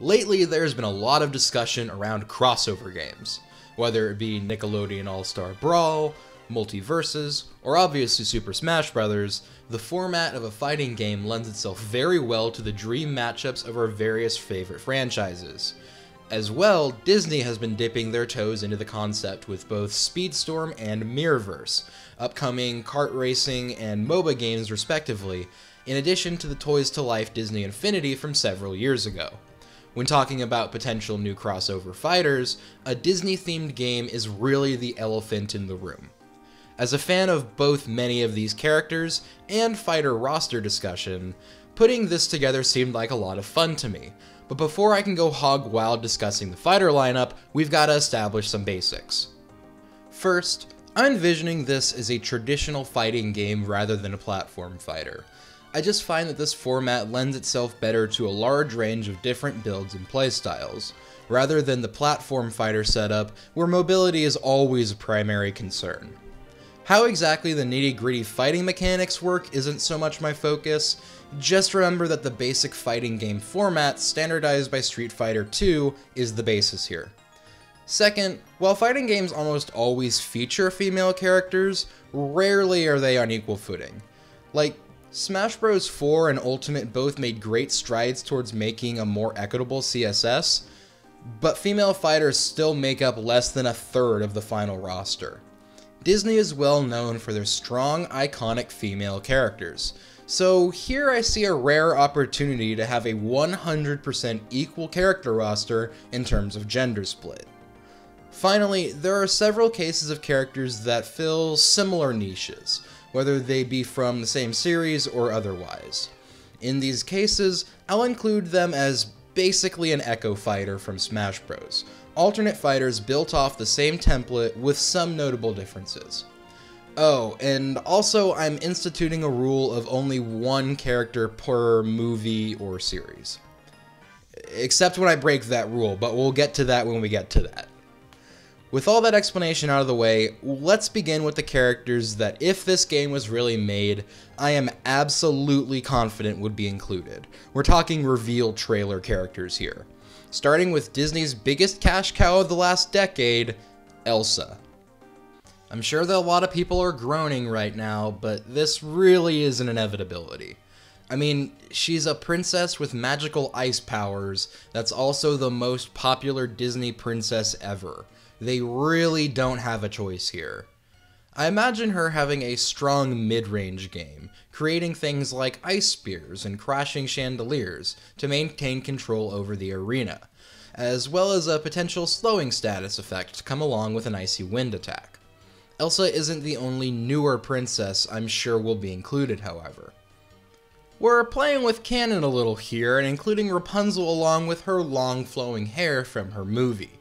Lately, there's been a lot of discussion around crossover games, whether it be Nickelodeon All-Star Brawl, Multiverses, or obviously Super Smash Bros., the format of a fighting game lends itself very well to the dream matchups of our various favorite franchises. As well, Disney has been dipping their toes into the concept with both Speedstorm and Mirrorverse, upcoming kart racing and MOBA games respectively, in addition to the Toys to Life Disney Infinity from several years ago. When talking about potential new crossover fighters, a Disney-themed game is really the elephant in the room. As a fan of both many of these characters and fighter roster discussion, putting this together seemed like a lot of fun to me. But before I can go hog wild discussing the fighter lineup, we've got to establish some basics. First, I'm envisioning this as a traditional fighting game rather than a platform fighter. I just find that this format lends itself better to a large range of different builds and playstyles, rather than the platform fighter setup where mobility is always a primary concern. How exactly the nitty-gritty fighting mechanics work isn't so much my focus, just remember that the basic fighting game format standardized by Street Fighter II is the basis here. Second, while fighting games almost always feature female characters, rarely are they on equal footing. Like, Smash Bros. 4 and Ultimate both made great strides towards making a more equitable CSS, but female fighters still make up less than a third of the final roster. Disney is well known for their strong, iconic female characters, so here I see a rare opportunity to have a 100% equal character roster in terms of gender split. Finally, there are several cases of characters that fill similar niches, whether they be from the same series or otherwise. In these cases, I'll include them as basically an Echo Fighter from Smash Bros., alternate fighters built off the same template with some notable differences. Oh, and also I'm instituting a rule of only one character per movie or series. Except when I break that rule, but we'll get to that when we get to that. With all that explanation out of the way, let's begin with the characters that if this game was really made, I am absolutely confident would be included. We're talking reveal trailer characters here. Starting with Disney's biggest cash cow of the last decade, Elsa. I'm sure that a lot of people are groaning right now, but this really is an inevitability. I mean, she's a princess with magical ice powers that's also the most popular Disney princess ever. They really don't have a choice here. I imagine her having a strong mid-range game, creating things like ice spears and crashing chandeliers to maintain control over the arena, as well as a potential slowing status effect to come along with an icy wind attack. Elsa isn't the only newer princess I'm sure will be included, however. We're playing with canon a little here and including Rapunzel along with her long flowing hair from her movie.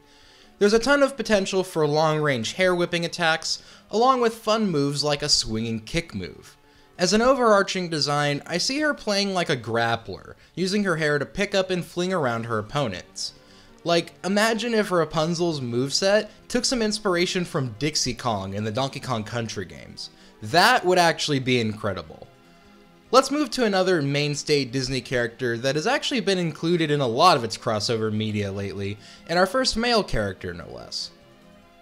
There's a ton of potential for long-range hair-whipping attacks, along with fun moves like a swinging kick move. As an overarching design, I see her playing like a grappler, using her hair to pick up and fling around her opponents. Like, imagine if Rapunzel's moveset took some inspiration from Dixie Kong in the Donkey Kong Country games. That would actually be incredible. Let's move to another mainstay Disney character that has actually been included in a lot of its crossover media lately, and our first male character no less.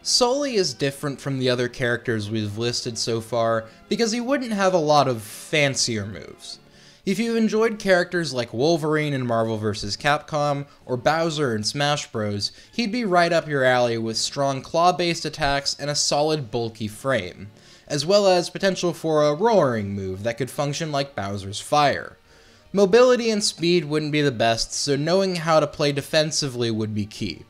Sully is different from the other characters we've listed so far because he wouldn't have a lot of fancier moves. If you've enjoyed characters like Wolverine in Marvel vs. Capcom, or Bowser in Smash Bros., he'd be right up your alley with strong claw-based attacks and a solid bulky frame, as well as potential for a roaring move that could function like Bowser's Fire. Mobility and speed wouldn't be the best, so knowing how to play defensively would be key.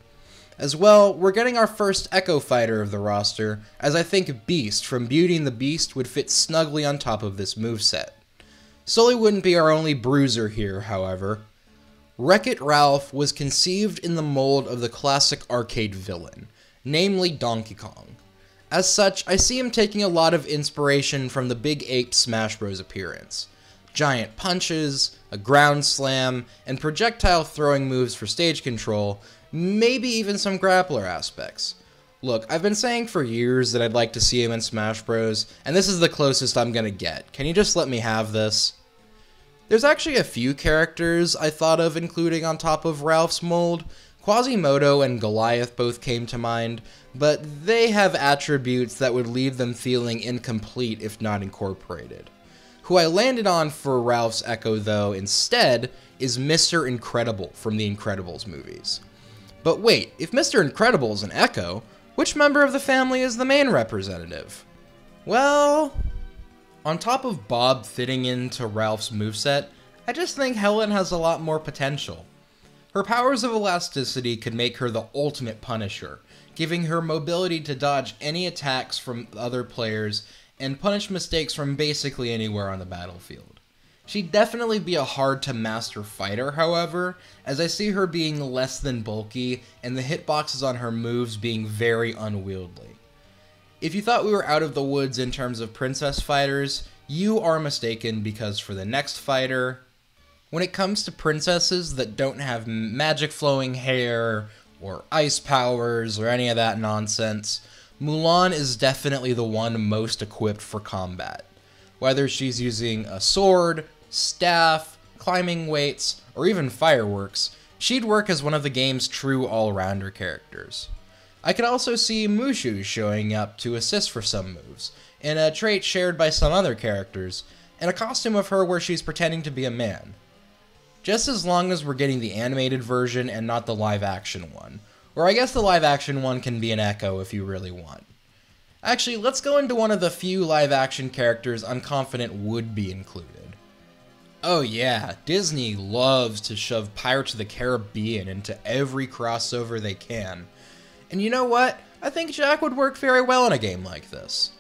As well, we're getting our first Echo Fighter of the roster, as I think Beast from Beauty and the Beast would fit snugly on top of this moveset. Sully wouldn't be our only bruiser here, however. Wreck-It Ralph was conceived in the mold of the classic arcade villain, namely Donkey Kong. As such, I see him taking a lot of inspiration from the Big Ape Smash Bros. Appearance. Giant punches, a ground slam, and projectile throwing moves for stage control, maybe even some grappler aspects. Look, I've been saying for years that I'd like to see him in Smash Bros., and this is the closest I'm gonna get. Can you just let me have this? There's actually a few characters I thought of including on top of Ralph's mold. Quasimodo and Goliath both came to mind, but they have attributes that would leave them feeling incomplete if not incorporated. Who I landed on for Ralph's Echo, though, instead, is Mr. Incredible from the Incredibles movies. But wait, if Mr. Incredible is an Echo, which member of the family is the main representative? Well, on top of Bob fitting into Ralph's moveset, I just think Helen has a lot more potential. Her powers of elasticity could make her the ultimate Punisher, giving her mobility to dodge any attacks from other players and punish mistakes from basically anywhere on the battlefield. She'd definitely be a hard-to-master fighter, however, as I see her being less than bulky and the hitboxes on her moves being very unwieldy. If you thought we were out of the woods in terms of princess fighters, you are mistaken, because for the next fighter, when it comes to princesses that don't have magic flowing hair or ice powers or any of that nonsense, Mulan is definitely the one most equipped for combat. Whether she's using a sword, staff, climbing weights, or even fireworks, she'd work as one of the game's true all-rounder characters. I could also see Mushu showing up to assist for some moves, in a trait shared by some other characters, and a costume of her where she's pretending to be a man. Just as long as we're getting the animated version and not the live-action one. Or I guess the live-action one can be an Echo if you really want. Actually, let's go into one of the few live-action characters I'm confident would be included. Oh yeah, Disney loves to shove Pirates of the Caribbean into every crossover they can. And you know what? I think Jack would work very well in a game like this.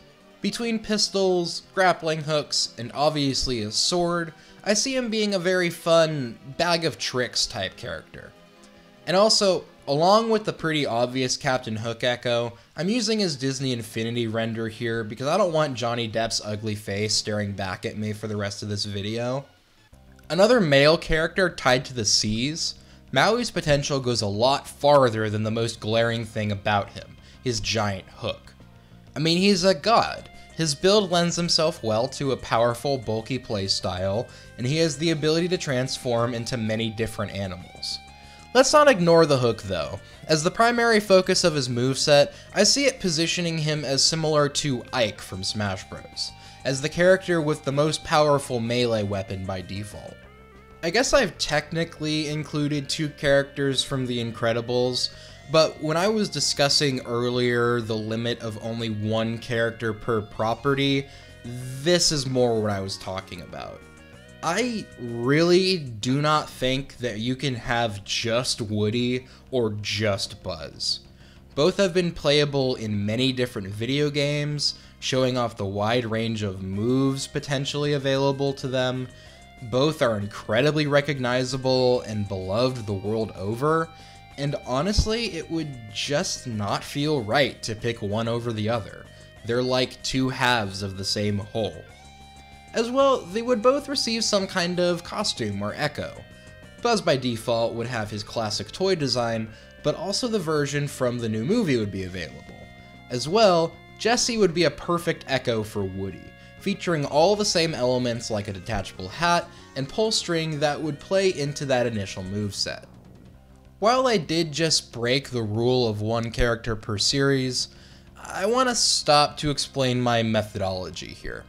Between pistols, grappling hooks, and obviously a sword, I see him being a very fun bag of tricks type character. And also, along with the pretty obvious Captain Hook Echo, I'm using his Disney Infinity render here because I don't want Johnny Depp's ugly face staring back at me for the rest of this video. Another male character tied to the seas, Maui's potential goes a lot farther than the most glaring thing about him, his giant hook. I mean, he's a god. His build lends himself well to a powerful, bulky playstyle, and he has the ability to transform into many different animals. Let's not ignore the hook though. As the primary focus of his moveset, I see it positioning him as similar to Ike from Smash Bros, as the character with the most powerful melee weapon by default. I guess I've technically included two characters from The Incredibles, but when I was discussing earlier the limit of only one character per property, this is more what I was talking about. I really do not think that you can have just Woody or just Buzz. Both have been playable in many different video games, showing off the wide range of moves potentially available to them. Both are incredibly recognizable and beloved the world over, and honestly, it would just not feel right to pick one over the other. They're like two halves of the same whole. As well, they would both receive some kind of costume or echo. Buzz by default would have his classic toy design, but also the version from the new movie would be available. As well, Jessie would be a perfect echo for Woody, featuring all the same elements like a detachable hat and pull string that would play into that initial moveset. While I did just break the rule of one character per series, I want to stop to explain my methodology here.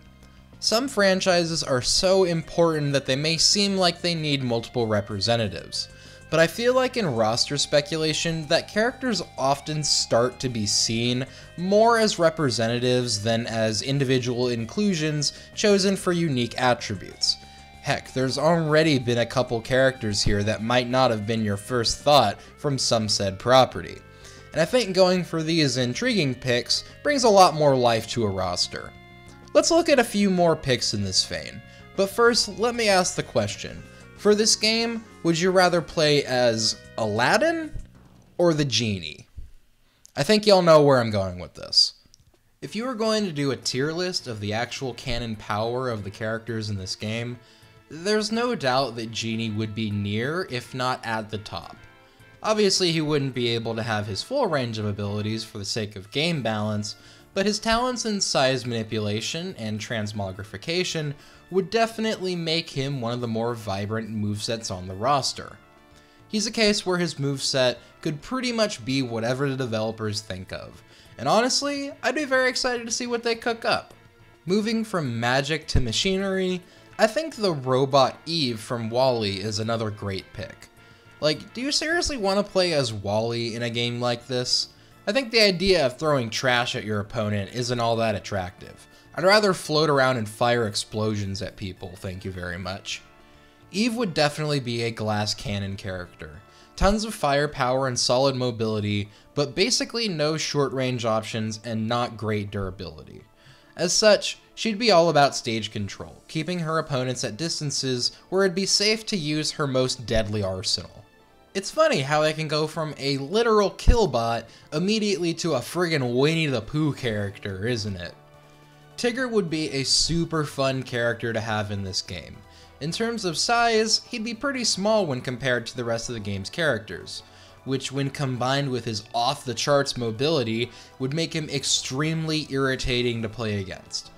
Some franchises are so important that they may seem like they need multiple representatives, but I feel like in roster speculation that characters often start to be seen more as representatives than as individual inclusions chosen for unique attributes. Heck, there's already been a couple characters here that might not have been your first thought from some said property, and I think going for these intriguing picks brings a lot more life to a roster. Let's look at a few more picks in this vein, but first let me ask the question. For this game, would you rather play as Aladdin or the Genie? I think y'all know where I'm going with this. If you were going to do a tier list of the actual canon power of the characters in this game, there's no doubt that Genie would be near, if not at the top. Obviously, he wouldn't be able to have his full range of abilities for the sake of game balance, but his talents in size manipulation and transmogrification would definitely make him one of the more vibrant movesets on the roster. He's a case where his moveset could pretty much be whatever the developers think of, and honestly, I'd be very excited to see what they cook up. Moving from magic to machinery, I think the robot Eve from WALL-E is another great pick. Like, do you seriously want to play as WALL-E in a game like this? I think the idea of throwing trash at your opponent isn't all that attractive. I'd rather float around and fire explosions at people, thank you very much. Eve would definitely be a glass cannon character. Tons of firepower and solid mobility, but basically no short-range options and not great durability. As such, she'd be all about stage control, keeping her opponents at distances where it'd be safe to use her most deadly arsenal. It's funny how I can go from a literal killbot immediately to a friggin' Winnie the Pooh character, isn't it? Tigger would be a super fun character to have in this game. In terms of size, he'd be pretty small when compared to the rest of the game's characters, which when combined with his off-the-charts mobility would make him extremely irritating to play against.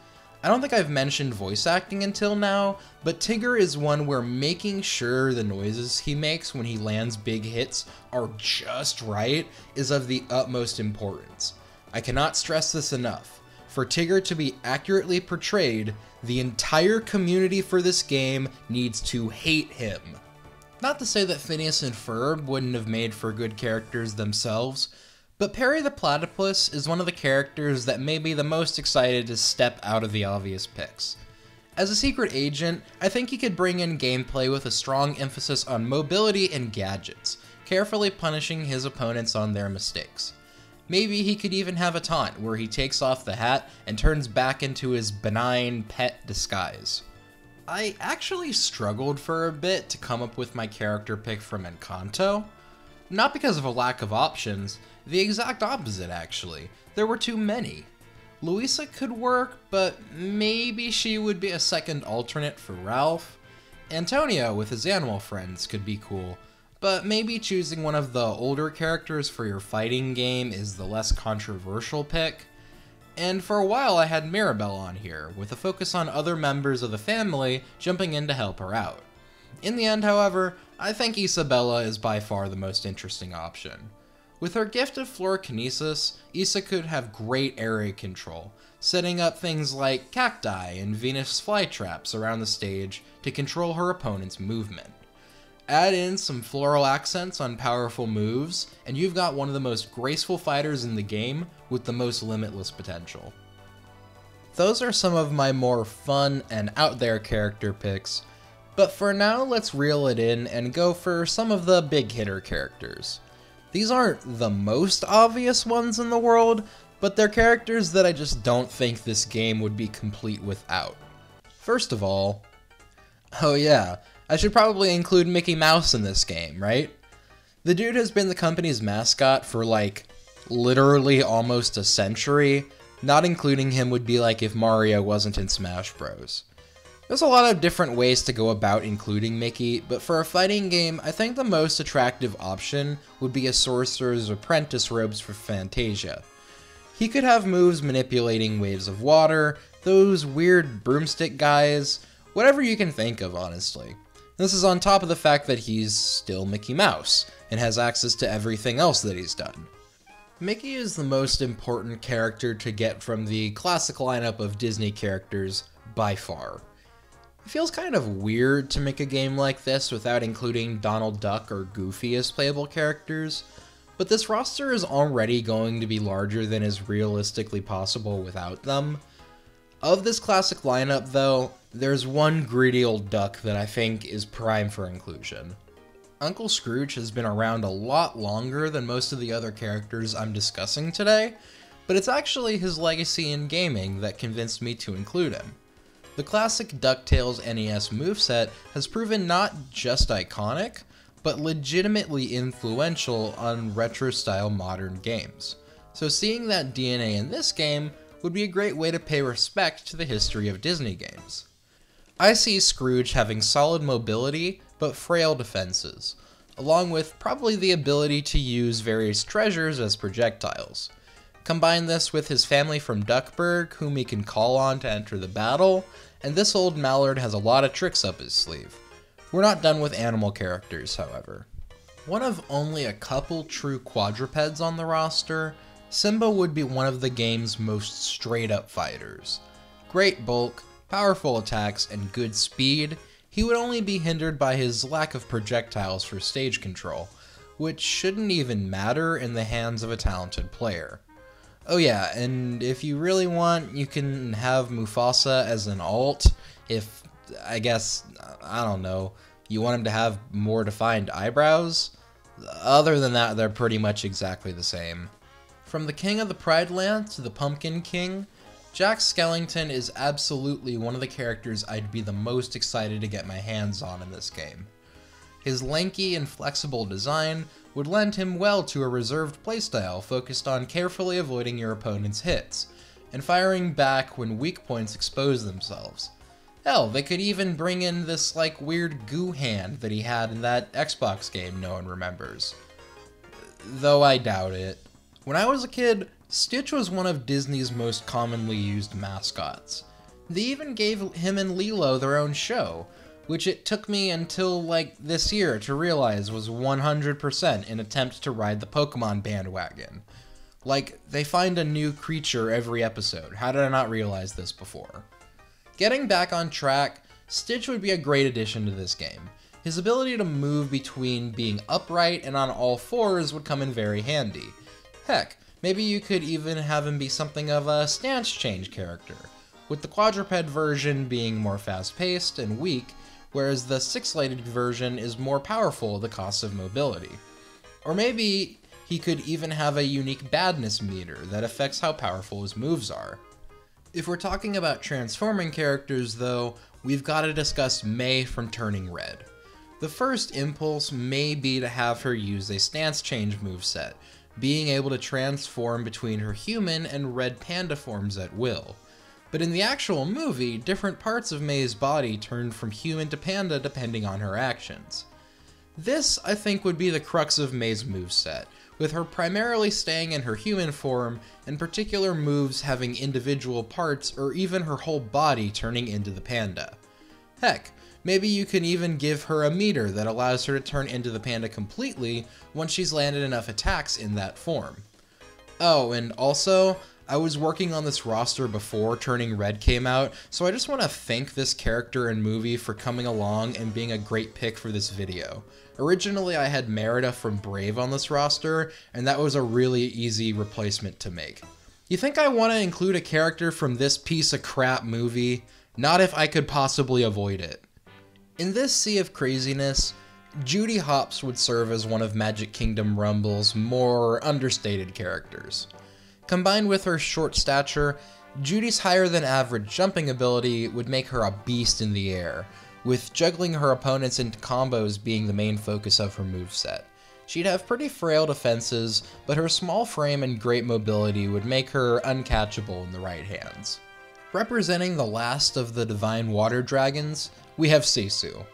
I don't think I've mentioned voice acting until now, but Tigger is one where making sure the noises he makes when he lands big hits are just right is of the utmost importance. I cannot stress this enough. For Tigger to be accurately portrayed, the entire community for this game needs to hate him. Not to say that Phineas and Ferb wouldn't have made for good characters themselves, but Perry the Platypus is one of the characters that may be the most excited to step out of the obvious picks. As a secret agent, I think he could bring in gameplay with a strong emphasis on mobility and gadgets, carefully punishing his opponents on their mistakes. Maybe he could even have a taunt where he takes off the hat and turns back into his benign pet disguise. I actually struggled for a bit to come up with my character pick from Encanto. Not because of a lack of options, the exact opposite actually. There were too many. Luisa could work, but maybe she would be a second alternate for Ralph. Antonio with his animal friends could be cool, but maybe choosing one of the older characters for your fighting game is the less controversial pick. And for a while I had Mirabelle on here, with a focus on other members of the family jumping in to help her out. In the end, however, I think Isabella is by far the most interesting option. With her gift of fluorokinesis, Issa could have great area control, setting up things like cacti and Venus flytraps around the stage to control her opponent's movement. Add in some floral accents on powerful moves, and you've got one of the most graceful fighters in the game with the most limitless potential. Those are some of my more fun and out there character picks, but for now let's reel it in and go for some of the big hitter characters. These aren't the most obvious ones in the world, but they're characters that I just don't think this game would be complete without. First of all, oh yeah, I should probably include Mickey Mouse in this game, right? The dude has been the company's mascot for like, literally almost a century. Not including him would be like if Mario wasn't in Smash Bros. There's a lot of different ways to go about including Mickey, but for a fighting game, I think the most attractive option would be a Sorcerer's Apprentice robes for Fantasia. He could have moves manipulating waves of water, those weird broomstick guys, whatever you can think of, honestly. This is on top of the fact that he's still Mickey Mouse, and has access to everything else that he's done. Mickey is the most important character to get from the classic lineup of Disney characters, by far. It feels kind of weird to make a game like this without including Donald Duck or Goofy as playable characters, but this roster is already going to be larger than is realistically possible without them. Of this classic lineup, though, there's one greedy old duck that I think is prime for inclusion. Uncle Scrooge has been around a lot longer than most of the other characters I'm discussing today, but it's actually his legacy in gaming that convinced me to include him. The classic DuckTales NES moveset has proven not just iconic, but legitimately influential on retro-style modern games. So seeing that DNA in this game would be a great way to pay respect to the history of Disney games. I see Scrooge having solid mobility, but frail defenses, along with probably the ability to use various treasures as projectiles. Combine this with his family from Duckburg, whom he can call on to enter the battle, and this old mallard has a lot of tricks up his sleeve. We're not done with animal characters, however. One of only a couple true quadrupeds on the roster, Simba would be one of the game's most straight-up fighters. Great bulk, powerful attacks, and good speed, he would only be hindered by his lack of projectiles for stage control, which shouldn't even matter in the hands of a talented player. Oh yeah, and if you really want, you can have Mufasa as an alt, if, I guess, I don't know, you want him to have more defined eyebrows? Other than that, they're pretty much exactly the same. From the King of the Pride Land to the Pumpkin King, Jack Skellington is absolutely one of the characters I'd be the most excited to get my hands on in this game. His lanky and flexible design would lend him well to a reserved playstyle focused on carefully avoiding your opponent's hits, and firing back when weak points expose themselves. Hell, they could even bring in this weird goo hand that he had in that Xbox game no one remembers. Though I doubt it. When I was a kid, Stitch was one of Disney's most commonly used mascots. They even gave him and Lilo their own show, which it took me until this year to realize was 100% an attempt to ride the Pokemon bandwagon. They find a new creature every episode. How did I not realize this before? Getting back on track, Stitch would be a great addition to this game. His ability to move between being upright and on all fours would come in very handy. Heck, maybe you could even have him be something of a stance change character, with the quadruped version being more fast-paced and weak, whereas the six-legged version is more powerful at the cost of mobility. Or maybe he could even have a unique badness meter that affects how powerful his moves are. If we're talking about transforming characters though, we've got to discuss May from Turning Red. The first impulse may be to have her use a stance change moveset, being able to transform between her human and red panda forms at will. But in the actual movie, different parts of May's body turned from human to panda depending on her actions. This, I think, would be the crux of May's moveset, with her primarily staying in her human form, and particular moves having individual parts or even her whole body turning into the panda. Heck, maybe you can even give her a meter that allows her to turn into the panda completely once she's landed enough attacks in that form. Oh, and also, I was working on this roster before Turning Red came out, so I just want to thank this character and movie for coming along and being a great pick for this video. Originally, I had Merida from Brave on this roster, and that was a really easy replacement to make. You think I want to include a character from this piece of crap movie? Not if I could possibly avoid it. In this sea of craziness, Judy Hopps would serve as one of Magic Kingdom Rumble's more understated characters. Combined with her short stature, Judy's higher than average jumping ability would make her a beast in the air, with juggling her opponents into combos being the main focus of her moveset. She'd have pretty frail defenses, but her small frame and great mobility would make her uncatchable in the right hands. Representing the last of the divine water dragons, we have Sisu.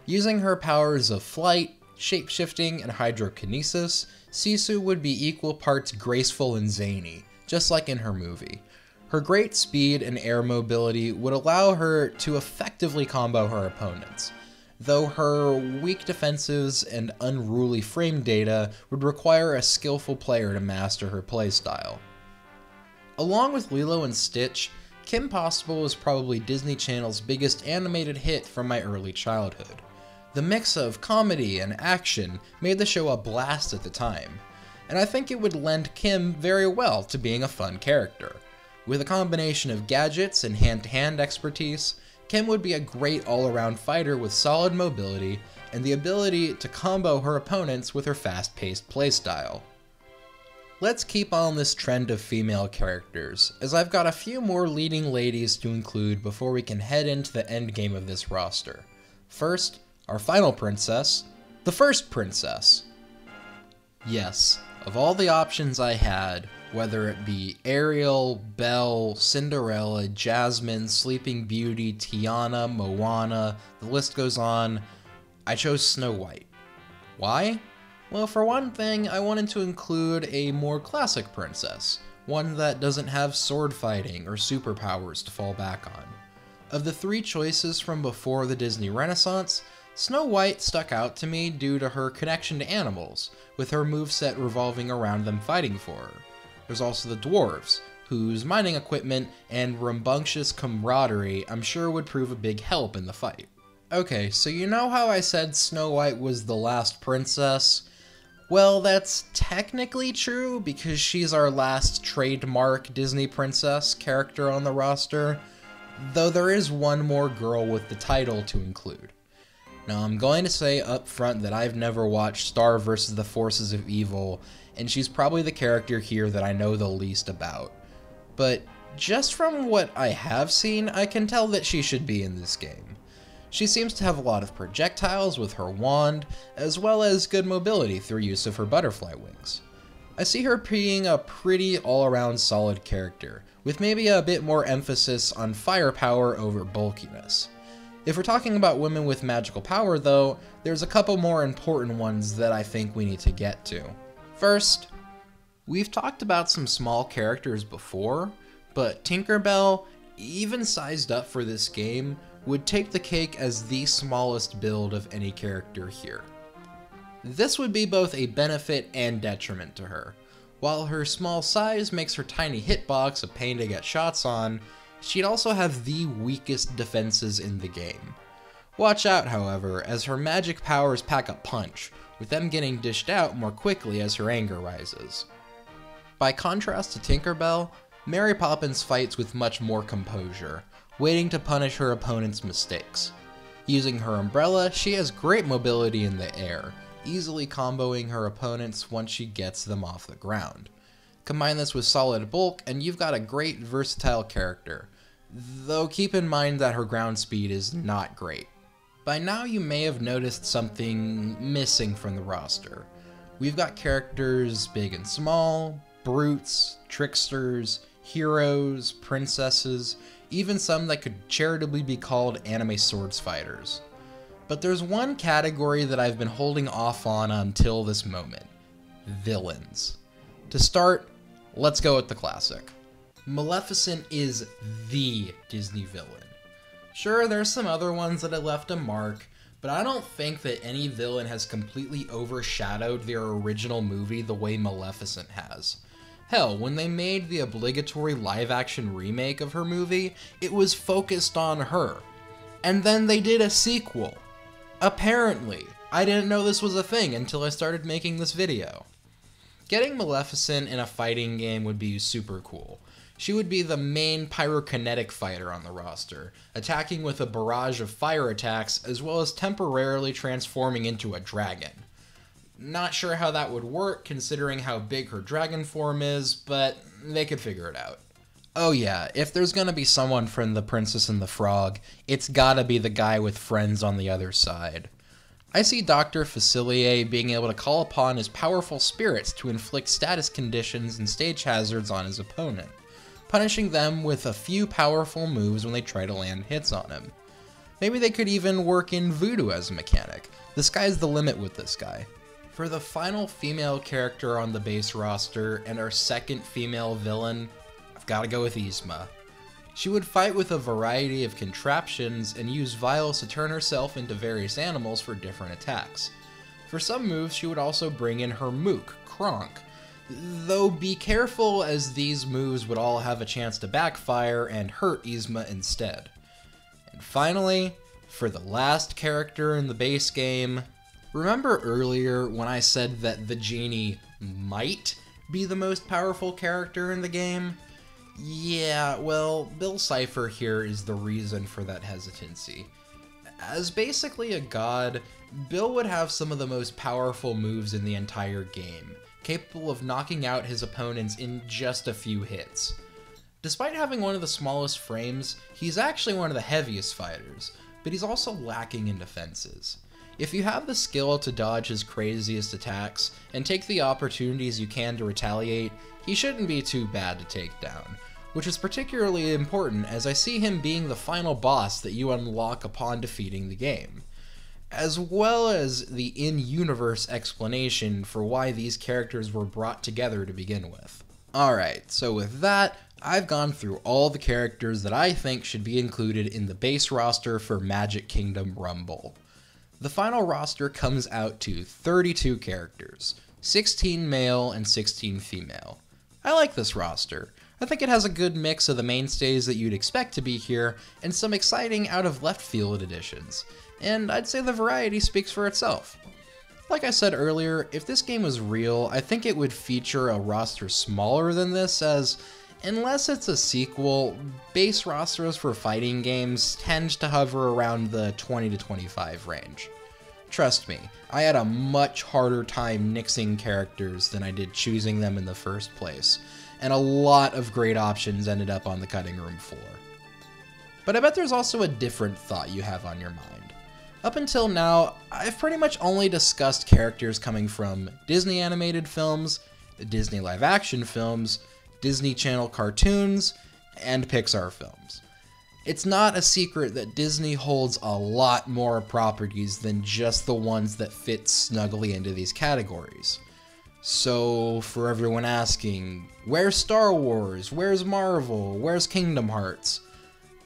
Using her powers of flight, shapeshifting, and hydrokinesis, Sisu would be equal parts graceful and zany, just like in her movie. Her great speed and air mobility would allow her to effectively combo her opponents, though her weak defenses and unruly frame data would require a skillful player to master her playstyle. Along with Lilo and Stitch, Kim Possible was probably Disney Channel's biggest animated hit from my early childhood. The mix of comedy and action made the show a blast at the time, and I think it would lend Kim very well to being a fun character. With a combination of gadgets and hand-to-hand expertise, Kim would be a great all-around fighter with solid mobility and the ability to combo her opponents with her fast-paced playstyle. Let's keep on this trend of female characters, as I've got a few more leading ladies to include before we can head into the endgame of this roster. First, our final princess, the first princess. Yes, of all the options I had, whether it be Ariel, Belle, Cinderella, Jasmine, Sleeping Beauty, Tiana, Moana, the list goes on, I chose Snow White. Why? Well, for one thing, I wanted to include a more classic princess, one that doesn't have sword fighting or superpowers to fall back on. Of the 3 choices from before the Disney Renaissance, Snow White stuck out to me due to her connection to animals, with her moveset revolving around them fighting for her. There's also the dwarves, whose mining equipment and rambunctious camaraderie I'm sure would prove a big help in the fight. Okay, so you know how I said Snow White was the last princess? Well, that's technically true because she's our last trademark Disney princess character on the roster, though there is one more girl with the title to include. Now, I'm going to say up front that I've never watched Star vs. the Forces of Evil, and she's probably the character here that I know the least about. But just from what I have seen, I can tell that she should be in this game. She seems to have a lot of projectiles with her wand, as well as good mobility through use of her butterfly wings. I see her being a pretty all-around solid character, with maybe a bit more emphasis on firepower over bulkiness. If we're talking about women with magical power though, there's a couple more important ones that I think we need to get to. First, we've talked about some small characters before, but Tinkerbell, even sized up for this game, would take the cake as the smallest build of any character here. This would be both a benefit and detriment to her. While her small size makes her tiny hitbox a pain to get shots on, she'd also have the weakest defenses in the game. Watch out, however, as her magic powers pack a punch, with them getting dished out more quickly as her anger rises. By contrast to Tinkerbell, Mary Poppins fights with much more composure, waiting to punish her opponent's mistakes. Using her umbrella, she has great mobility in the air, easily comboing her opponents once she gets them off the ground. Combine this with solid bulk and you've got a great versatile character, though keep in mind that her ground speed is not great. By now you may have noticed something missing from the roster. We've got characters big and small, brutes, tricksters, heroes, princesses, even some that could charitably be called anime swords fighters. But there's one category that I've been holding off on until this moment: villains. To start, let's go with the classic. Maleficent is the Disney villain. Sure, there's some other ones that have left a mark, but I don't think that any villain has completely overshadowed their original movie the way Maleficent has. Hell, when they made the obligatory live-action remake of her movie, it was focused on her. And then they did a sequel. Apparently. I didn't know this was a thing until I started making this video. Getting Maleficent in a fighting game would be super cool. She would be the main pyrokinetic fighter on the roster, attacking with a barrage of fire attacks as well as temporarily transforming into a dragon. Not sure how that would work considering how big her dragon form is, but they could figure it out. Oh yeah, if there's gonna be someone from The Princess and the Frog, it's gotta be the guy with friends on the other side. I see Dr. Facilier being able to call upon his powerful spirits to inflict status conditions and stage hazards on his opponent, punishing them with a few powerful moves when they try to land hits on him. Maybe they could even work in voodoo as a mechanic. The sky's the limit with this guy. For the final female character on the base roster and our second female villain, I've gotta go with Yzma. She would fight with a variety of contraptions and use vials to turn herself into various animals for different attacks. For some moves, she would also bring in her mook, Kronk, though be careful as these moves would all have a chance to backfire and hurt Yzma instead. And finally, for the last character in the base game, remember earlier when I said that the genie might be the most powerful character in the game? Yeah, well, Bill Cipher here is the reason for that hesitancy. As basically a god, Bill would have some of the most powerful moves in the entire game, capable of knocking out his opponents in just a few hits. Despite having one of the smallest frames, he's actually one of the heaviest fighters, but he's also lacking in defenses. If you have the skill to dodge his craziest attacks, and take the opportunities you can to retaliate, he shouldn't be too bad to take down, which is particularly important as I see him being the final boss that you unlock upon defeating the game, as well as the in-universe explanation for why these characters were brought together to begin with. Alright, so with that, I've gone through all the characters that I think should be included in the base roster for Magic Kingdom Rumble. The final roster comes out to 32 characters, 16 male and 16 female. I like this roster. I think it has a good mix of the mainstays that you'd expect to be here and some exciting out-of-left-field additions, and I'd say the variety speaks for itself. Like I said earlier, if this game was real, I think it would feature a roster smaller than this, as unless it's a sequel, base rosters for fighting games tend to hover around the 20 to 25 range. Trust me, I had a much harder time nixing characters than I did choosing them in the first place, and a lot of great options ended up on the cutting room floor. But I bet there's also a different thought you have on your mind. Up until now, I've pretty much only discussed characters coming from Disney animated films, Disney live action films, Disney Channel cartoons, and Pixar films. It's not a secret that Disney holds a lot more properties than just the ones that fit snugly into these categories. So, for everyone asking, where's Star Wars? Where's Marvel? Where's Kingdom Hearts?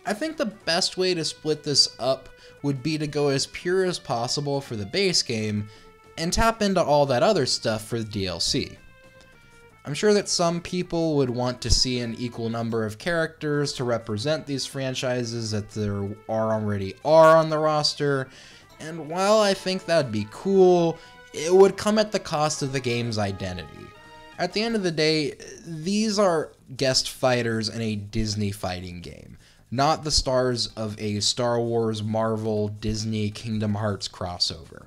I think the best way to split this up would be to go as pure as possible for the base game, and tap into all that other stuff for the DLC. I'm sure that some people would want to see an equal number of characters to represent these franchises that there already are on the roster, and while I think that'd be cool, it would come at the cost of the game's identity. At the end of the day, these are guest fighters in a Disney fighting game, not the stars of a Star Wars, Marvel, Disney, Kingdom Hearts crossover.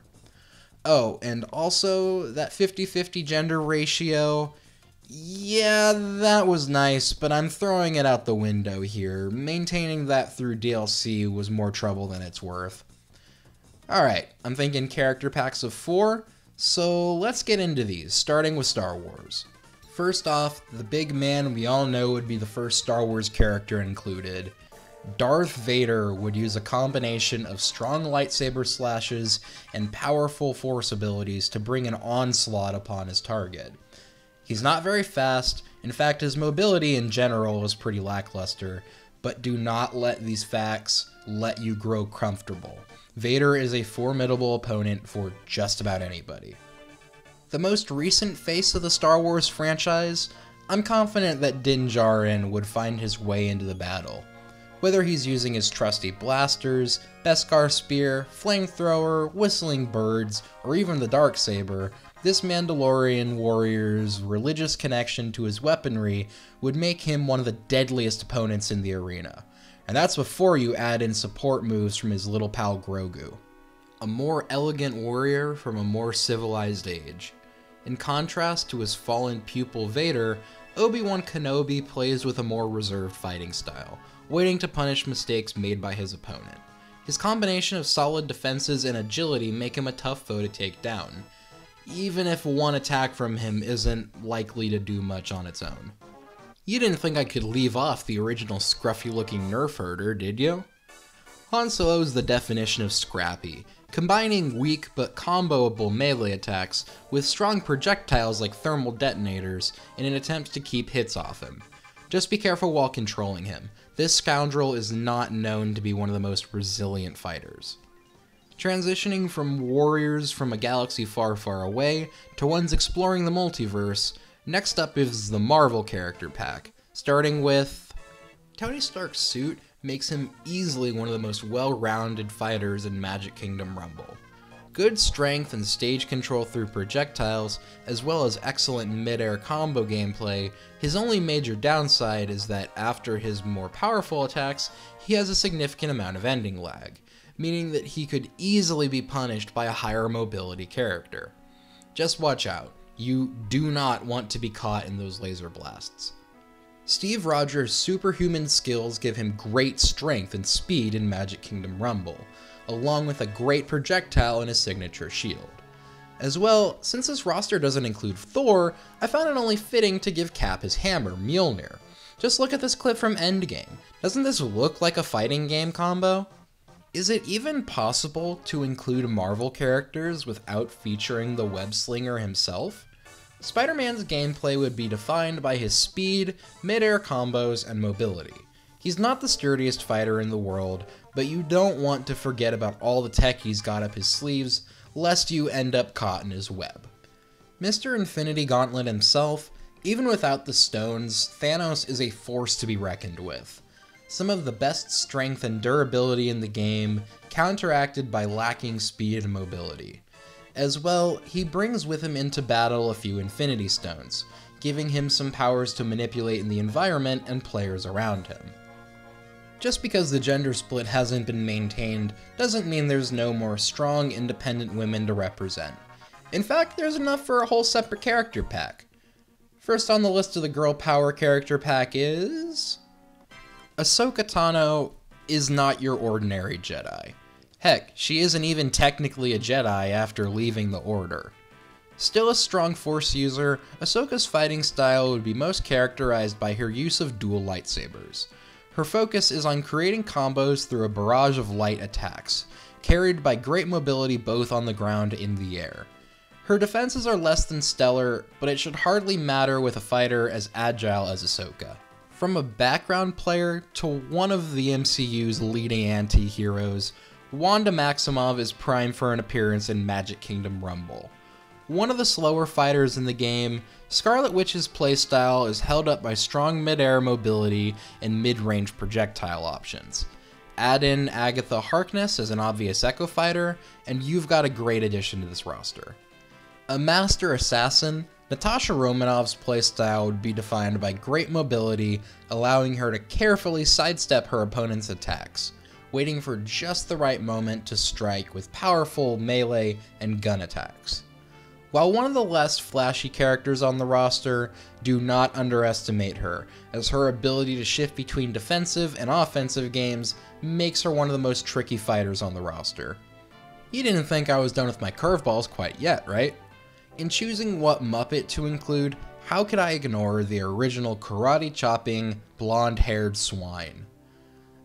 Oh, and also, that 50-50 gender ratio, yeah, that was nice, but I'm throwing it out the window here. Maintaining that through DLC was more trouble than it's worth. Alright, I'm thinking character packs of 4, so let's get into these, starting with Star Wars. First off, the big man we all know would be the first Star Wars character included. Darth Vader would use a combination of strong lightsaber slashes and powerful force abilities to bring an onslaught upon his target. He's not very fast, in fact his mobility in general is pretty lackluster, but do not let these facts let you grow comfortable. Vader is a formidable opponent for just about anybody. The most recent face of the Star Wars franchise, I'm confident that Din Djarin would find his way into the battle. Whether he's using his trusty blasters, Beskar spear, flamethrower, whistling birds, or even the Darksaber, this Mandalorian warrior's religious connection to his weaponry would make him one of the deadliest opponents in the arena. And that's before you add in support moves from his little pal Grogu. A more elegant warrior from a more civilized age. In contrast to his fallen pupil Vader, Obi-Wan Kenobi plays with a more reserved fighting style, waiting to punish mistakes made by his opponent. His combination of solid defenses and agility make him a tough foe to take down, even if one attack from him isn't likely to do much on its own. You didn't think I could leave off the original scruffy-looking nerf herder, did you? Han Solo is the definition of scrappy, combining weak but comboable melee attacks with strong projectiles like thermal detonators in an attempt to keep hits off him. Just be careful while controlling him. This scoundrel is not known to be one of the most resilient fighters. Transitioning from warriors from a galaxy far, far away to ones exploring the multiverse, next up is the Marvel character pack, starting with Tony Stark's suit makes him easily one of the most well-rounded fighters in Magic Kingdom Rumble. Good strength and stage control through projectiles, as well as excellent mid-air combo gameplay, his only major downside is that after his more powerful attacks, he has a significant amount of ending lag, meaning that he could easily be punished by a higher mobility character. Just watch out, you do not want to be caught in those laser blasts. Steve Rogers' superhuman skills give him great strength and speed in Magic Kingdom Rumble, along with a great projectile and his signature shield. As well, since this roster doesn't include Thor, I found it only fitting to give Cap his hammer, Mjolnir. Just look at this clip from Endgame. Doesn't this look like a fighting game combo? Is it even possible to include Marvel characters without featuring the web slinger himself? Spider-Man's gameplay would be defined by his speed, mid-air combos, and mobility. He's not the sturdiest fighter in the world, but you don't want to forget about all the tech he's got up his sleeves, lest you end up caught in his web. Mr. Infinity Gauntlet himself, even without the stones, Thanos is a force to be reckoned with. Some of the best strength and durability in the game, counteracted by lacking speed and mobility. As well, he brings with him into battle a few Infinity Stones, giving him some powers to manipulate in the environment and players around him. Just because the gender split hasn't been maintained doesn't mean there's no more strong, independent women to represent. In fact, there's enough for a whole separate character pack. First on the list of the girl power character pack is... Ahsoka Tano is not your ordinary Jedi. Heck, she isn't even technically a Jedi after leaving the Order. Still a strong Force user, Ahsoka's fighting style would be most characterized by her use of dual lightsabers. Her focus is on creating combos through a barrage of light attacks, carried by great mobility both on the ground and in the air. Her defenses are less than stellar, but it should hardly matter with a fighter as agile as Ahsoka. From a background player to one of the MCU's leading anti-heroes, Wanda Maximov is primed for an appearance in Magic Kingdom Rumble. One of the slower fighters in the game, Scarlet Witch's playstyle is held up by strong mid-air mobility and mid-range projectile options. Add in Agatha Harkness as an obvious Echo fighter, and you've got a great addition to this roster. A master assassin, Natasha Romanov's playstyle would be defined by great mobility, allowing her to carefully sidestep her opponent's attacks, waiting for just the right moment to strike with powerful melee and gun attacks. While one of the less flashy characters on the roster, do not underestimate her, as her ability to shift between defensive and offensive games makes her one of the most tricky fighters on the roster. You didn't think I was done with my curveballs quite yet, right? In choosing what Muppet to include, how could I ignore the original karate-chopping, blonde-haired swine?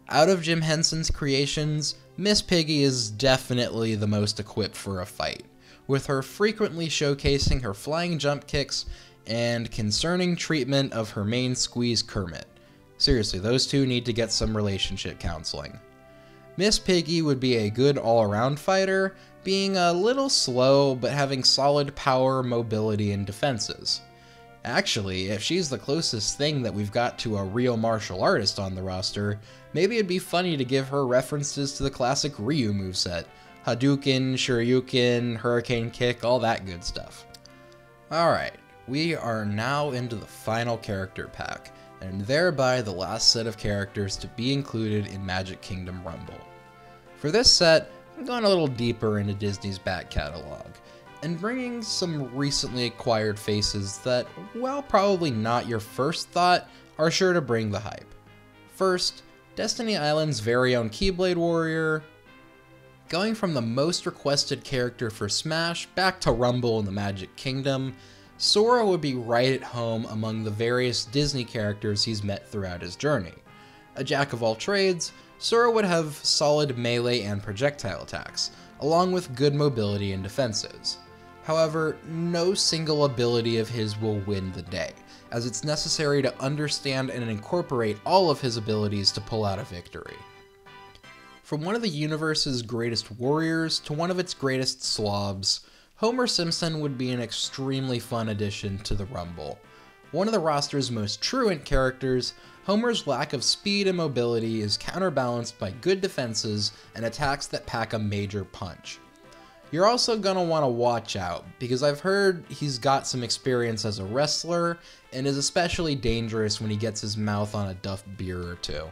Out of Jim Henson's creations, Miss Piggy is definitely the most equipped for a fight, with her frequently showcasing her flying jump kicks and concerning treatment of her main squeeze Kermit. Seriously, those two need to get some relationship counseling. Miss Piggy would be a good all-around fighter, being a little slow but having solid power, mobility, and defenses. Actually, if she's the closest thing that we've got to a real martial artist on the roster, maybe it'd be funny to give her references to the classic Ryu moveset. Hadouken, Shoryuken, Hurricane Kick, all that good stuff. Alright, we are now into the final character pack, and thereby the last set of characters to be included in Magic Kingdom Rumble. For this set, I'm going a little deeper into Disney's back catalog, and bringing some recently acquired faces that, while probably not your first thought, are sure to bring the hype. First, Destiny Island's very own Keyblade Warrior. Going from the most requested character for Smash back to Rumble in the Magic Kingdom, Sora would be right at home among the various Disney characters he's met throughout his journey. A jack of all trades, Sora would have solid melee and projectile attacks, along with good mobility and defenses. However, no single ability of his will win the day, as it's necessary to understand and incorporate all of his abilities to pull out a victory. From one of the universe's greatest warriors to one of its greatest slobs, Homer Simpson would be an extremely fun addition to the Rumble. One of the roster's most truant characters, Homer's lack of speed and mobility is counterbalanced by good defenses and attacks that pack a major punch. You're also gonna want to watch out, because I've heard he's got some experience as a wrestler, and is especially dangerous when he gets his mouth on a Duff beer or two.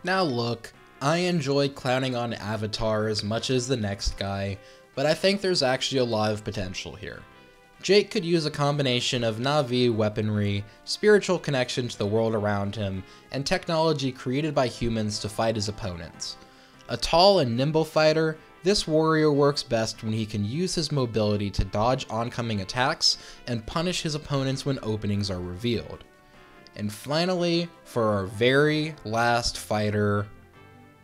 Now look, I enjoy clowning on Avatar as much as the next guy, but I think there's actually a lot of potential here. Jake could use a combination of Na'vi weaponry, spiritual connection to the world around him, and technology created by humans to fight his opponents. A tall and nimble fighter, this warrior works best when he can use his mobility to dodge oncoming attacks and punish his opponents when openings are revealed. And finally, for our very last fighter,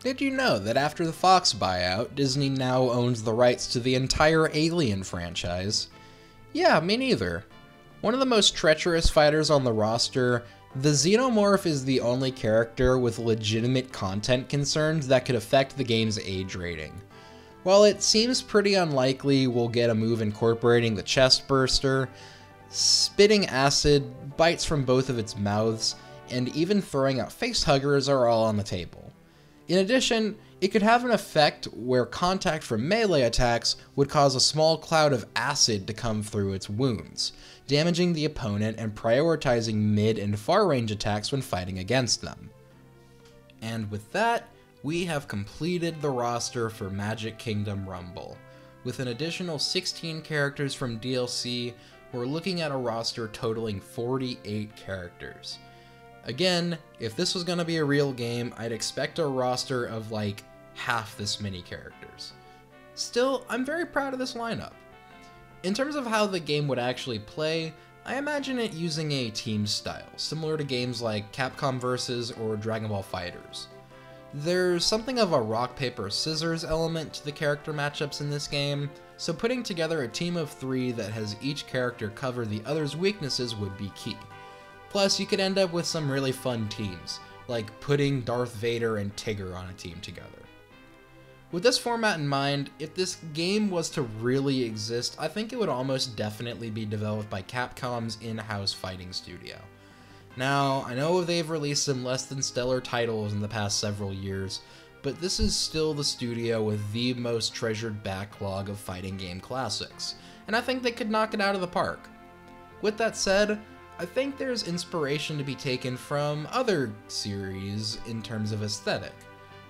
did you know that after the Fox buyout, Disney now owns the rights to the entire Alien franchise? Yeah, me neither. One of the most treacherous fighters on the roster, the Xenomorph is the only character with legitimate content concerns that could affect the game's age rating. While it seems pretty unlikely we'll get a move incorporating the chest burster, spitting acid, bites from both of its mouths, and even throwing out face huggers are all on the table. In addition, it could have an effect where contact from melee attacks would cause a small cloud of acid to come through its wounds, damaging the opponent and prioritizing mid and far range attacks when fighting against them. And with that, we have completed the roster for Magic Kingdom Rumble. With an additional 16 characters from DLC, we're looking at a roster totaling 48 characters. Again, if this was going to be a real game, I'd expect a roster of like half this many characters. Still, I'm very proud of this lineup. In terms of how the game would actually play, I imagine it using a team style, similar to games like Capcom vs. or Dragon Ball FighterZ. There's something of a rock, paper, scissors element to the character matchups in this game, so putting together a team of 3 that has each character cover the other's weaknesses would be key. Plus, you could end up with some really fun teams, like putting Darth Vader and Tigger on a team together. With this format in mind, if this game was to really exist, I think it would almost definitely be developed by Capcom's in-house fighting studio. Now, I know they've released some less than stellar titles in the past several years, but this is still the studio with the most treasured backlog of fighting game classics, and I think they could knock it out of the park. With that said, I think there's inspiration to be taken from other series in terms of aesthetic,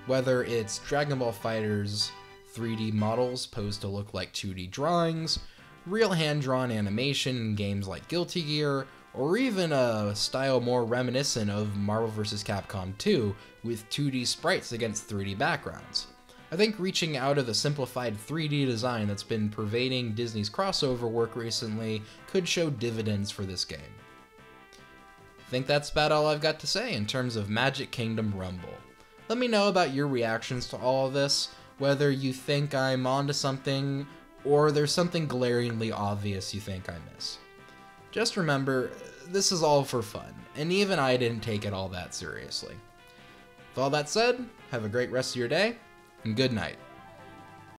whether it's Dragon Ball FighterZ 3D models posed to look like 2D drawings, real hand-drawn animation in games like Guilty Gear, or even a style more reminiscent of Marvel vs. Capcom 2 with 2D sprites against 3D backgrounds. I think reaching out of the simplified 3D design that's been pervading Disney's crossover work recently could show dividends for this game. I think that's about all I've got to say in terms of Magic Kingdom Rumble. Let me know about your reactions to all of this, whether you think I'm onto something, or there's something glaringly obvious you think I miss. Just remember, this is all for fun, and even I didn't take it all that seriously. With all that said, have a great rest of your day, and good night.